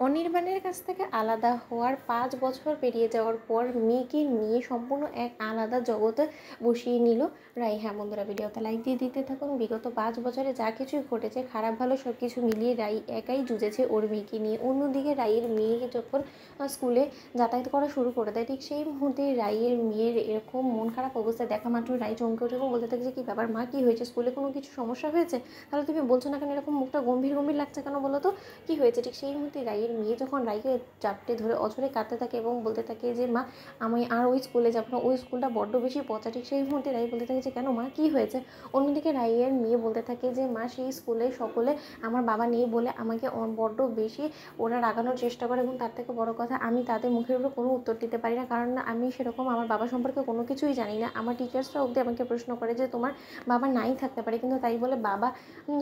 অনির্বাণের কাছ থেকে আলাদা হওয়ার ৫ বছর পেরিয়ে যাওয়ার পর মেয়েকে নিয়ে সম্পূর্ণ এক আলাদা জগতে বসিয়ে নিল রাই। হ্যাঁ বন্ধুরা, ভিডিওতে লাইক দিয়ে দিতে থাকুন। বিগত ৫ বছরে যা কিছুই ঘটেছে, খারাপ ভালো সব কিছু মিলিয়ে রাই একাই জুঝেছে ওর মেয়েকে নিয়ে। অন্যদিকে রাইয়ের মেয়ে যখন স্কুলে যাতায়াত করা শুরু করে দেয়, ঠিক সেই মুহূর্তে রাইয়ের মেয়ের এরকম মন খারাপ অবস্থায় দেখা মাত্র রাই চমকে উঠে এবং বলতে থাকে যে, কী ব্যাপার মা, কী হয়েছে? স্কুলে কোনো কিছু সমস্যা হয়েছে? তাহলে তুমি বলছো না কেন? এরকম মুখটা গম্ভীর গম্ভীর লাগছে কেন বলো তো, কী হয়েছে? ঠিক সেই মুহূর্তে রাইয়ের মেয়ে যখন রাইকে চাপটে ধরে অঝরে কাঁদতে থাকে এবং বলতে থাকে যে, মা আমি আর ওই স্কুলে যাবো না, ওই স্কুলটা বড্ড বেশি পচা। ঠিক সেই মুহূর্তে রাই বলতে থাকে যে, কেন মা, কী হয়েছে? অন্যদিকে রাইয়ের মেয়ে বলতে থাকে যে, মা সেই স্কুলে সকলে আমার বাবা নেই বলে আমাকে বড্ড বেশি ওরা রাগানোর চেষ্টা করে, এবং তার থেকে বড় কথা, আমি তাদের মুখের উপর কোনো উত্তর দিতে পারি না, কারণ আমি সেরকম আমার বাবা সম্পর্কে কোনো কিছুই জানি না। আমার টিচার্সরা অবধি আমাকে প্রশ্ন করে যে, তোমার বাবা নাই থাকতে পারে, কিন্তু তাই বলে বাবা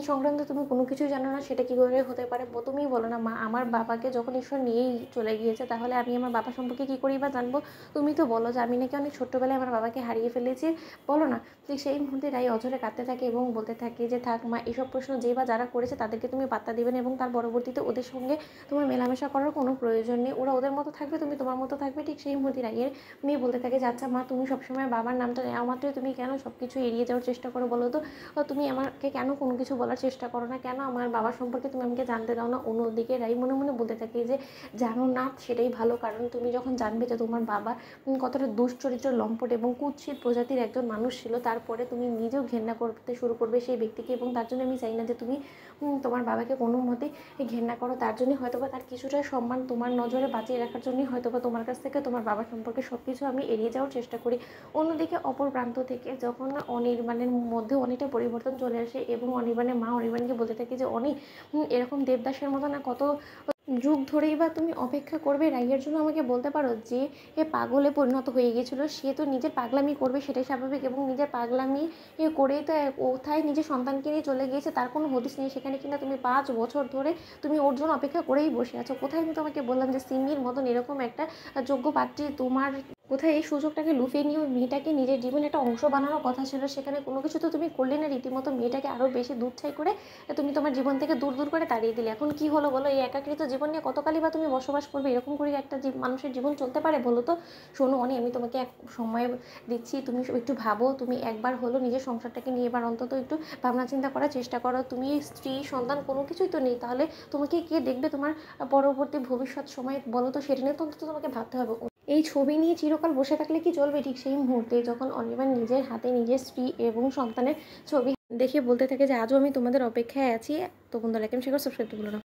সংক্রান্ত তুমি কোনো কিছুই জানো না, সেটা কী করে হতে পারে? তুমিই বলো না মা, আমার বাবাকে যখন ঈশ্বর নিয়েই চলে গিয়েছে, তাহলে আমি আমার বাবা সম্পর্কে কী করেই বা জানবো? তুমি তো বলো যে আমি নাকি অনেক ছোট্টবেলায় আমার বাবাকে হারিয়ে ফেলেছি, বলো না। ঠিক সেই মুহূর্তে রাই অঝরে কাঁদতে থাকে এবং বলতে থাকে যে, থাক মা, এসব প্রশ্ন যে বা যারা করেছে তাদেরকে তুমি পাত্তা দিবে না, এবং তার পরবর্তীতে ওদের সঙ্গে তোমার মেলামেশা করার কোনো প্রয়োজন নেই। ওরা ওদের মতো থাকবে, তুমি তোমার মতো থাকবে। ঠিক সেই মুহূর্তে রাইয়ের মেয়ে বলতে থাকে যে, আচ্ছা মা, তুমি সবসময় বাবার নামটা নেওয়া মাত্রই তুমি কেন সব কিছু এড়িয়ে যাওয়ার চেষ্টা করো বলো তো? তুমি আমাকে কেন কোনো কিছু বলার চেষ্টা করো না? কেন আমার বাবার সম্পর্কে তুমি আমাকে জানতে দাও না? অন্যদিকে রাই মনে মনে বলতে থাকে যে, জানো না সেটাই ভালো, কারণ তুমি যখন জানবে যে তোমার বাবা কতটা দুশ্চরিত্র, লম্পট এবং কুৎসিত প্রজাতির একজন মানুষ ছিল, তারপরে তুমি নিজেও ঘেন্না করতে শুরু করবে সেই ব্যক্তিকে, এবং তার জন্য আমি চাই না যে তুমি তোমার বাবাকে কোনো মতেই ঘেন্না করো। তার জন্যই হয়তোবা, তার কিছুটা সম্মান তোমার নজরে বাঁচিয়ে রাখার জন্যই হয়তোবা তোমার কাছ থেকে তোমার বাবা সম্পর্কে সব কিছু আমি এড়িয়ে যাওয়ার চেষ্টা করি। অন্যদিকে অপর প্রান্ত থেকে যখন অনির্বাণের মধ্যে অনেকটা পরিবর্তন চলে আসে, এবং অনির্বাণের মা অনির্বাণকে বলতে থাকে যে, অনি, এরকম দেবদাসের মতো না কত যুগ ধরেই বা তুমি অপেক্ষা করবে রাইয়ের জন্য? আমাকে বলতে পারো যে পাগলে পরিণত হয়ে গিয়েছিলো, সে তো নিজের পাগলামি করবে, সেটাই স্বাভাবিক, এবং নিজের পাগলামি করেই তো কোথায় নিজের সন্তানকে নিয়ে চলে গিয়েছে, তার কোনো হদিস নেই। সেখানে কিনা তুমি ৫ বছর ধরে তুমি ওর জন্য অপেক্ষা করেই বসে আছো। কোথায় আমি তোমাকে বললাম যে সিমির মতন এরকম একটা যোগ্য পাত্রী তোমার, কোথায় এই সুযোগটাকে লুফিয়ে নিয়ে মেয়েটাকে নিজের জীবনের একটা অংশ বানানোর কথা ছিল, সেখানে কোনো কিছু তো তুমি করলে না। রীতিমতো মেয়েটাকে আরও বেশি দূর ছাই করে তুমি তোমার জীবন থেকে দূর দূর করে তাড়িয়ে দিলে। এখন কি হলো বলো? এই একাকৃত জীবন নিয়ে কতকালই বা তুমি বসবাস করবে? এরকম করে একটা মানুষের জীবন চলতে পারে বলো তো? শোনো অনি, আমি তোমাকে এক সময় দিচ্ছি, তুমি একটু ভাবো। তুমি একবার হলো নিজের সংসারটাকে নিয়ে এবার অন্তত একটু ভাবনা চিন্তা করার চেষ্টা করো। তুমি স্ত্রী সন্তান কোনো কিছুই তো নেই, তাহলে তোমাকে কে দেখবে তোমার পরবর্তী ভবিষ্যৎ সময় বলো তো? সেটা নিয়ে তো অন্তত তোমাকে ভাবতে হবে। এই ছবি নিয়ে চিরকাল বসে থাকলে কি চলবে? ঠিক সেই মুহূর্তে যখন অনির্বাণ নিজের হাতে নিজের স্ত্রী এবং সন্তানের ছবি দেখে বলতে থাকে যে, আজও আমি তোমাদের অপেক্ষায় আছি। তো বন্ধুরা, লাইক এন্ড শেয়ার, সাবস্ক্রাইব করতে ভুলো না।